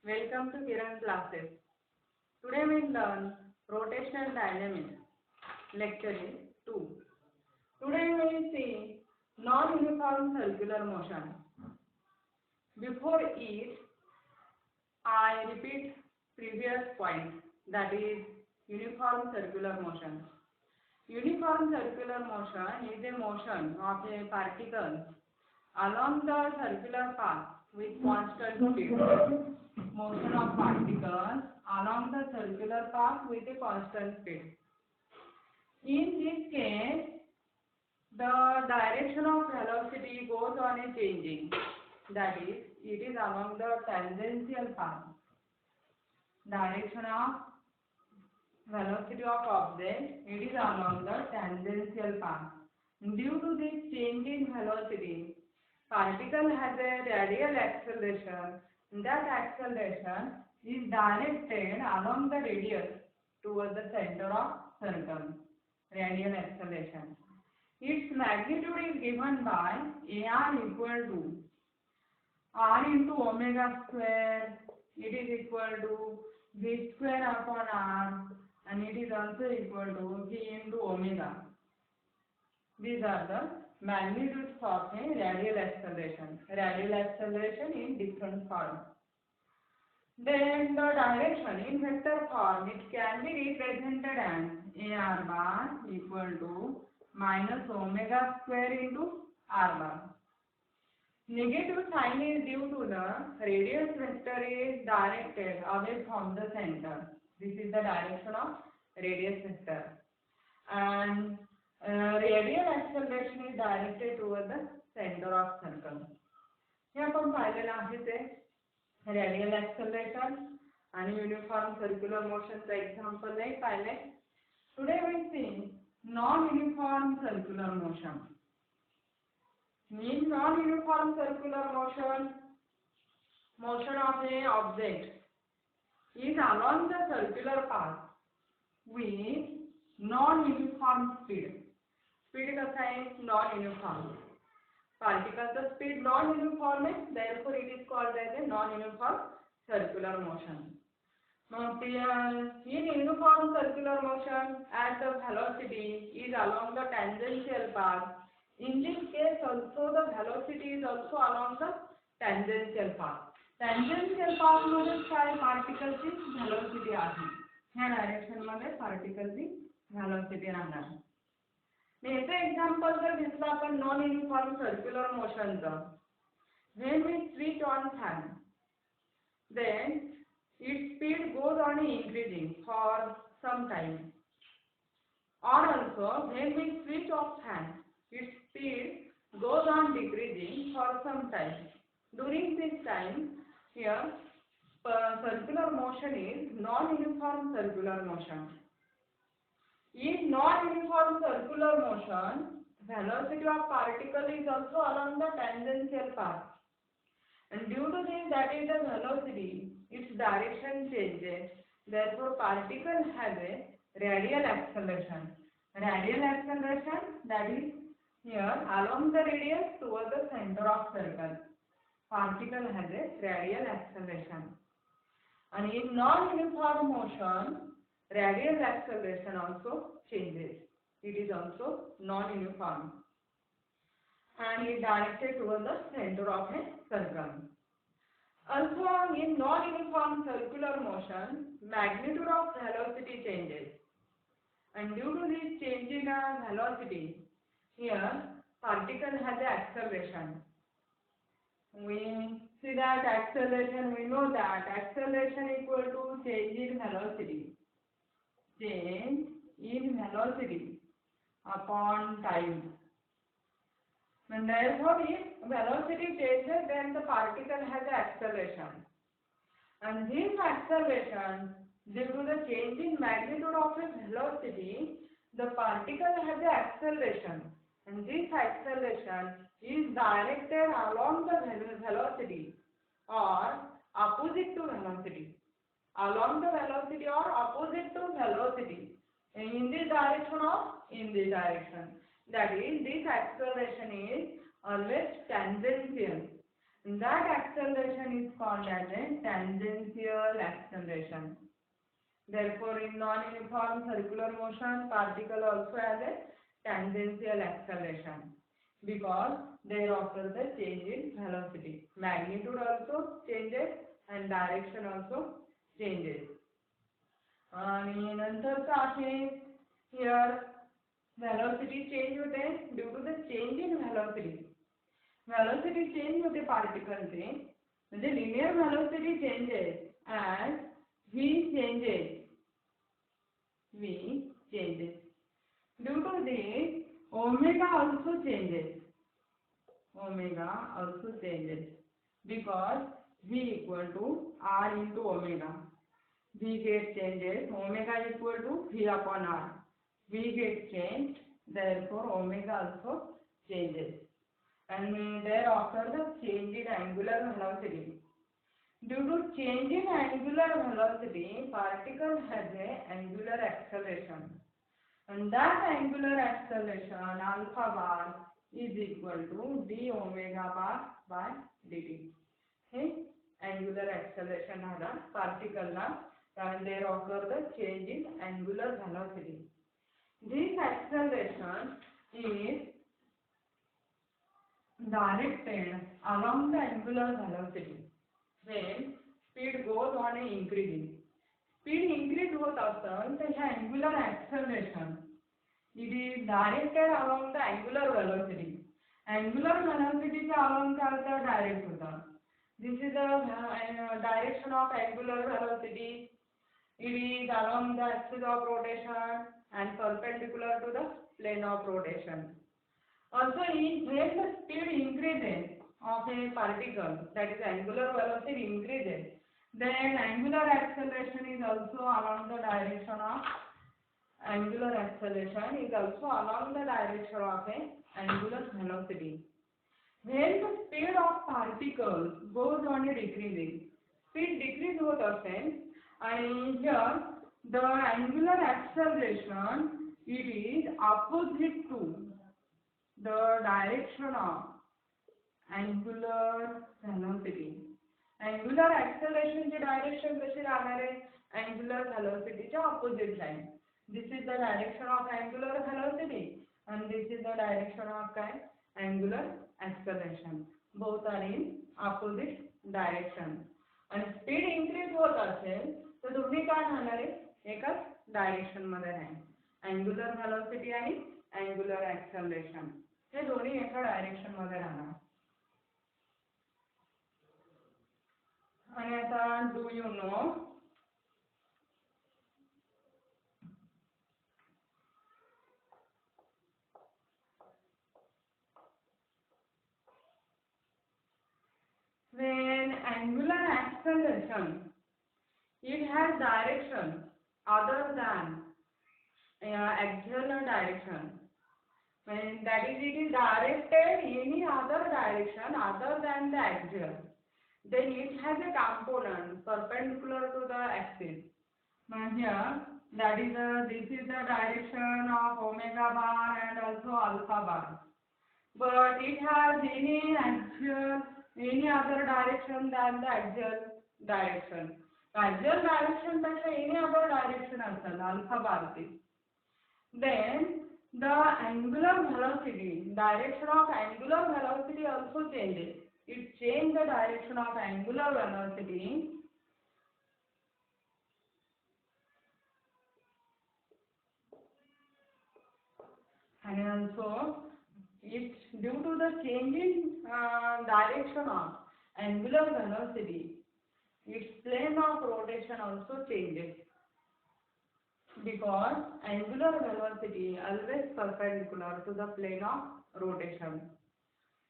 Welcome to Kiran classes. Today we learn rotational dynamics. Lecture is 2. Today we will see non-uniform circular motion. Before it, I repeat previous point, that is uniform circular motion. Uniform circular motion is a motion of a particle along the circular path with constant speed. Motion of particles along the circular path with a constant speed. In this case, the direction of velocity goes on a changing. That is, it is along the tangential path. Direction of velocity of object, it is along the tangential path. Due to this change in velocity, particle has a radial acceleration. That acceleration is directed along the radius towards the center of circle. Radial acceleration. Its magnitude is given by AR equal to R into omega square. It is equal to V square upon R, and it is also equal to V into omega. These are the magnitudes of a radial acceleration. Radial acceleration in different form. Then the direction in vector form, it can be represented as AR bar equal to minus omega square into R bar. Negative sign is due to the radius vector is directed away from the center. This is the direction of radius vector. And radial acceleration is directed toward the center of circle. हे आपण पाहिलेलं आहे ते radial acceleration and uniform circular motion चा example नाही पाहिले. Today we see non-uniform circular motion. In non-uniform circular motion, motion of a object is along the circular path with non-uniform speed. Speed कसा आहे? Non-uniform. Particle the speed non-uniform है, therefore it is called as a non-uniform circular motion. Now, in uniform circular motion, as the velocity is along the tangential path, in this case also the velocity is also along the tangential path. Tangential path मध्ये काय particle ची velocity आहे. ह्या direction मध्ये particle ची velocity राहणार. याचं example जर घेतलं आपण नॉन युनिफॉर्म सर्क्युलर मोशनचं, when we switch on fan, then its speed goes on increasing for some time, or also when we switch off fan, its speed goes on decreasing for some time. During this time, here circular motion is non-uniform circular motion. In non-uniform circular motion, velocity of particle is also along the tangential path, and due to this, that is the velocity, its direction changes. Therefore, particle has a radial acceleration. Radial acceleration, that is here along the radius towards the center of circle. Particle has a radial acceleration. And in non-uniform motion, radial acceleration also changes. It is also non-uniform and is directed towards the center of a circle. Also, in non-uniform circular motion, magnitude of velocity changes, and due to this change in velocity, here particle has an acceleration. We see that acceleration, we know that acceleration equal to change in velocity. Change in velocity upon time. And therefore, if velocity changes, then the particle has an acceleration. And this acceleration, due to the change in magnitude of its velocity, the particle has an acceleration. And this acceleration is directed along the velocity or opposite to velocity. Along the velocity or opposite to velocity, in this direction or in this direction. That is, this acceleration is always tangential. That acceleration is called as a tangential acceleration. Therefore, in non-uniform circular motion, particle also has a tangential acceleration because there occurs the change in velocity. Magnitude also changes and direction also changes. आणि नंतरचं आहे here velocity change होते due to the change in velocity. Velocity change होते particle चे म्हणजे linear velocity changes as v changes. Due to this, omega also changes. Because v equal to r into omega. V gets changes. Omega equal to v upon r. V gets changed. Therefore, omega also changes. And there occurs the change in angular velocity. Due to change in angular velocity, particle has a angular acceleration. And that angular acceleration alpha bar is equal to d omega bar by dt. Okay? Angular acceleration hada particle na and there occur the change in angular velocity. This acceleration is directed along the angular velocity. When speed goes on increasing. Speed increase होत असेल तर ह्या angular acceleration it is directed along the angular velocity. Angular velocity च्या along चालतं direct होतं. This is the direction of angular velocity. It is along the axis of rotation and perpendicular to the plane of rotation. Also, when the speed increases of a particle, that is angular velocity increases, then angular acceleration is also along the direction of angular velocity. When the speed of particles goes on decreasing, speed decrease होत असेल and here the angular acceleration it is opposite to the direction of angular velocity. Angular acceleration ची direction कशी राहणार आहे? Angular velocity च्या opposite line. This is the direction of angular velocity and this is the direction of angular acceleration. Both are in opposite direction. And speed increase होत असेल तर दोन्ही काय राहणार आहे? एकाच डायरेक्शन मध्ये आहे. Angular velocity आणि angular acceleration हे दोन्ही एका डायरेक्शन मध्ये राहणार. आणि आता do you know when angular acceleration it has direction other than axial direction, when that is it is directed any other direction other than the axial, then it has a component perpendicular to the axis. Here that is this is the direction of omega bar and also alpha bar, but it has any other direction than the axial direction. Axial direction पेक्षा any other direction असेल alpha bar ची, then the angular velocity, direction of angular velocity also changes. It changes the direction of angular velocity and also it's due to the changing direction of angular velocity, its plane of rotation also changes because angular velocity always perpendicular to the plane of rotation.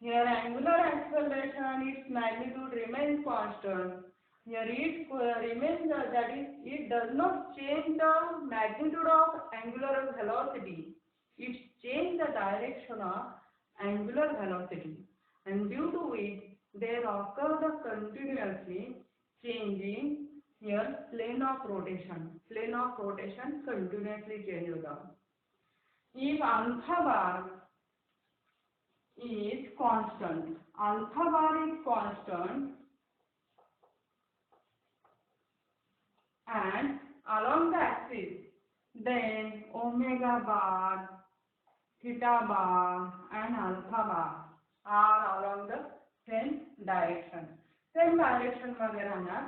Here angular acceleration, its magnitude remains constant. Here it remains that is it does not change the magnitude of angular velocity. It changes the direction of angular velocity, and due to which there occurs the continuously changing here plane of rotation. Plane of rotation continuously change होता. If alpha bar is constant, alpha bar is constant and along the axis, then omega bar, theta bar and alpha bar are along the same direction. Same direction मध्ये राहणार.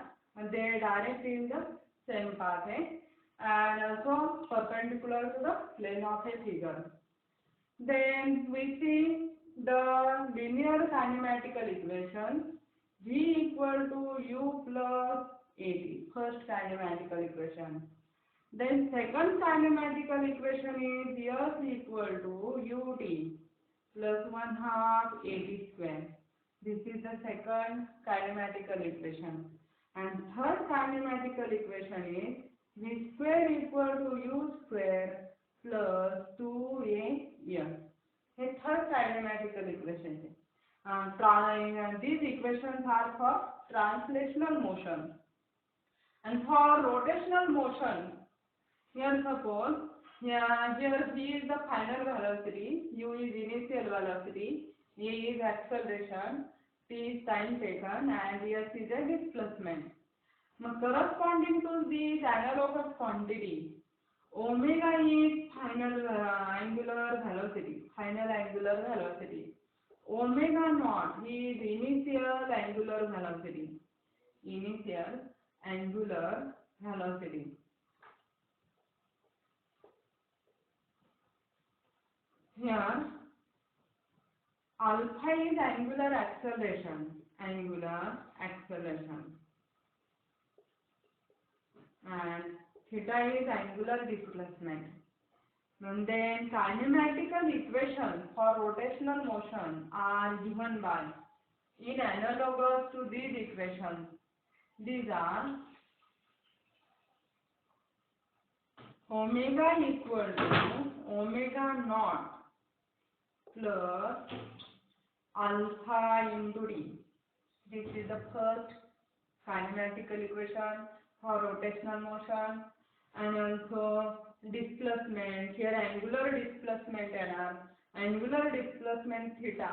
They direct in the same path and also perpendicular to the plane of a figure. Then we see the linear kinematical equation V equal to U plus AT, first kinematical equation. Then second kinematical equation is S equal to UT plus 1/2 AT square. This is the second kinematical equation. And third kinematical equation is V square equal to U square plus 2AN. This third kinematical equation. These equations are for translational motion. And for rotational motion, here suppose here V is the final velocity, U is initial velocity, A is acceleration, T is time taken, and S is a displacement. Now corresponding to these analogous quantity, omega is final angular velocity. Omega naught is initial angular velocity. Here alpha is angular acceleration, and theta is angular displacement. And then kinematical equations for rotational motion are given by, in analogous to these equations, these are omega equal to omega naught plus alpha into d. This is the first kinematical equation for rotational motion. And also displacement, here angular displacement theta,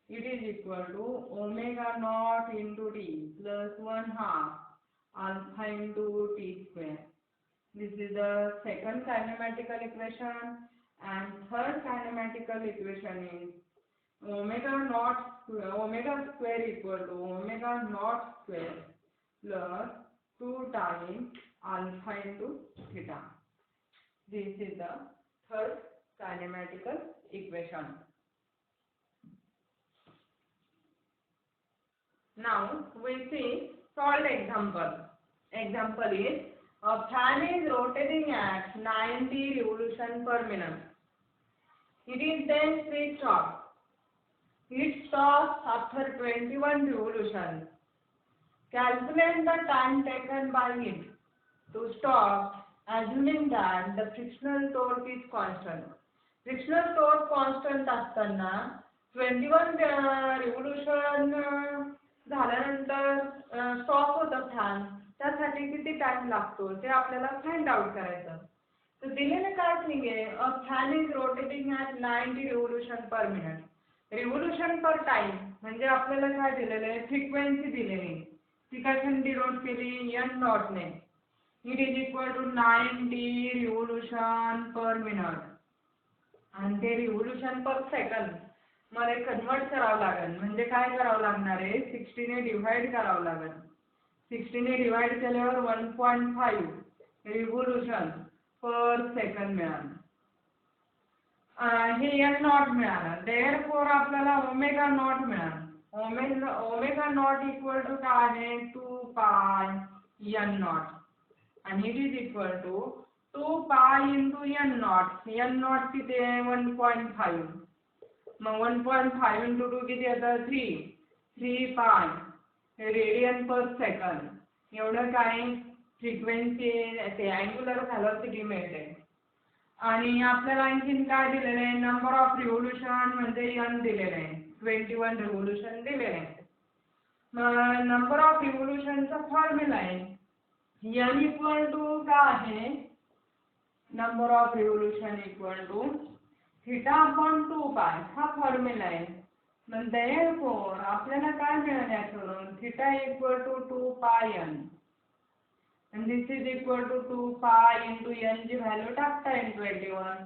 it is equal to omega naught into d plus 1/2 alpha into t square. This is the second kinematical equation. And third kinematical equation is omega square equal to omega naught square plus 2 times alpha into theta. This is the third kinematical equation. Now we see solved example. Example is a fan is rotating at 90 revolutions per minute. It is then switched off. It stops after 21 revolutions. Calculate the time taken by it to stop, assuming that the frictional torque is constant. Frictional torque constant असताना 21 revolution झाल्यानंतर stop होतं fan. त्यासाठी किती time लागतो ते आपल्याला find out करायचं. तर दिलेलं काय सांगे, a fan is rotating at 90 revolution per minute. Revolution per time म्हणजे आपल्याला काय दिलेलं आहे, फ्रिक्वेन्सी दिलेली. ती कशाने डिनोट केली, एन नॉट ने. It is equal to 90 revolution per minute. आणि ते रिव्होल्यूशन पर सेकंड मला कन्वर्ट करावं लागेल. म्हणजे काय करावं लागणार आहे, 60 ने डिवाइड करावं लागेल. 60 ने डिवाइड केल्यावर 1.5 रिव्होल्यूशन पर सेकंड मिळालं. हे एन नॉट मिळालं. देअरफॉर आपल्याला ओमेगा नॉट मिळालं. ओमेगा नॉट इक्वल टू काय आहे, 2 पाय एन नॉट. आणि it is equal to 2 pi into N naught. N naught किती आहे, 1.5. मग 1.5 इंटू 2 किती येतं, 3 पाय रेडियन पर सेकंड. एवढं काय फ्रिक्वेन्सी ते अँग्युलर व्हेलॉसिटी मिळते. आणि आपल्याला आणखीन काय दिलेलं आहे, नंबर ऑफ रिव्होल्यूशन म्हणजे एन दिलेलं आहे, 21 रिव्होल्यूशन दिलेले आहे. मग नंबर ऑफ रिव्होल्यूशनचा फॉर्म्युला आहे एन इक्वल टू काय आहे, number of revolution equal to theta upon 2 pi. हा फॉर्म्युला आहे. मग therefore आपल्याला काय मिळालं याच्यावरून theta equal to 2 pi n and this is equal to 2 pi into n ची व्हॅल्यू टाकता येईल 21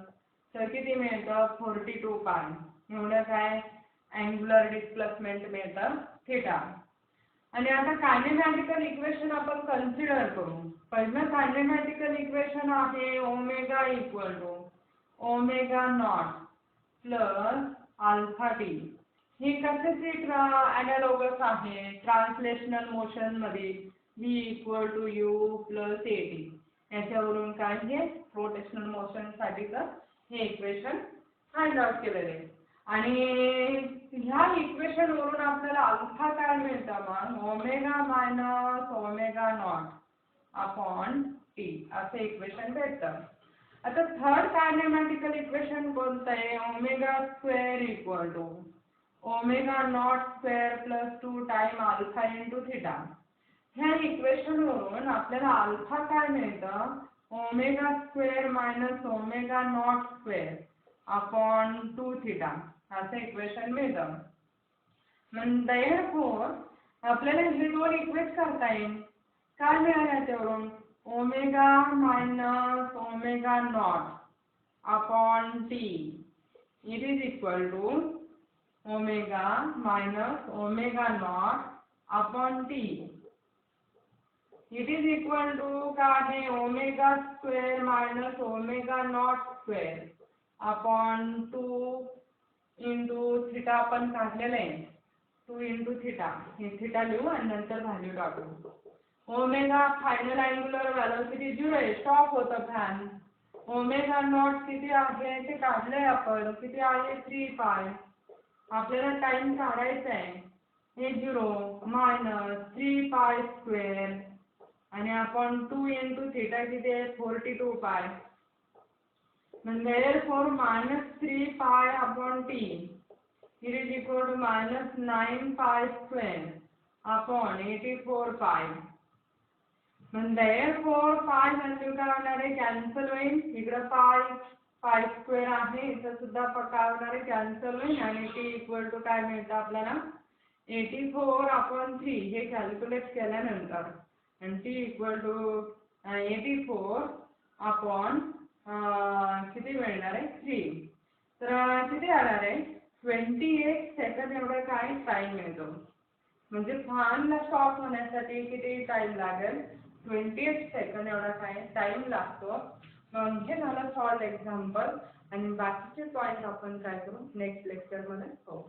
तर किती मिळतं 42 पाय एवढं काय अँग्युलर डिस्प्लेसमेंट मिळतं थिटा. आणि आता कायनेमॅटिकल इक्वेशन आपण कन्सिडर करू. पहिलं कायनेमॅटिकल इक्वेशन आहे omega equal to omega naught plus alpha T. ही कशाची अॅनालॉगस आहे ट्रान्सलेशनल मोशन मध्ये v equal to u plus at. याच्यावरून काय हे रोटेशनल मोशन साठीचं हे इक्वेशन फाइंड आउट केलेले आहे. आणि ह्या इक्वेशन वरून आपल्याला अल्फा काय मिळतं मग omega minus omega not upon T असं इक्वेशन भेटतं. आता थर्ड कायनेमॅटिकल इक्वेशन कोणतं आहे omega square equal to omega not square plus 2 time alpha into theta. ह्या इक्वेशन वरून आपल्याला अल्फा काय मिळतं omega square minus omega not square upon 2 theta असं इक्वेशन मिळतं. मग therefore आपल्याला हे दोन इक्वेट करता येईल. काय मिळालं याच्यावरून omega minus omega not upon t it is equal to omega minus omega not upon t. It is equal to काय आहे omega square minus omega not square upon 2 into theta आपण काढलेलं आहे 2 इंटू थिटा. हे theta लिहू आणि नंतर value टाकू. Omega final angular velocity 0 आहे स्टॉप होतं फॅन. ओमेगा नॉट किती आहे ते काढलंय आपण किती आहे 3 पाय. आपल्याला टाइम काढायचा आहे हे 0 मायनस 3 पाय स्क्वेअर आणि आपण 2 इंटू थिटा किती आहे 42 पाय. therefore minus 3 pi upon t it is equal to minus 9 pi square upon 84 pi. therefore pi value काय होणार आहे कॅन्सल होईल. इकडं pi स्क्वेअर आहे इथं सुद्धा काय होणार आहे कॅन्सल होईल आणि t इक्वल टू काय मिळतं आपल्याला 84 upon 3 हे कॅल्क्युलेट केल्यानंतर आणि t इक्वल टू 84 अपॉन किती मिळणार आहे 3. तर किती आणार आहे 28 सेकंद एवढा काय टाइम मिळतो. म्हणजे फॅनला स्टॉप होण्यासाठी किती टाइम लागेल 28 सेकंद एवढा काय टाइम लागतो. मग हे झालं शॉर्ट एक्झाम्पल आणि बाकीचे पॉईंट आपण काय करू नेक्स्ट लेक्चर मध्ये. हो.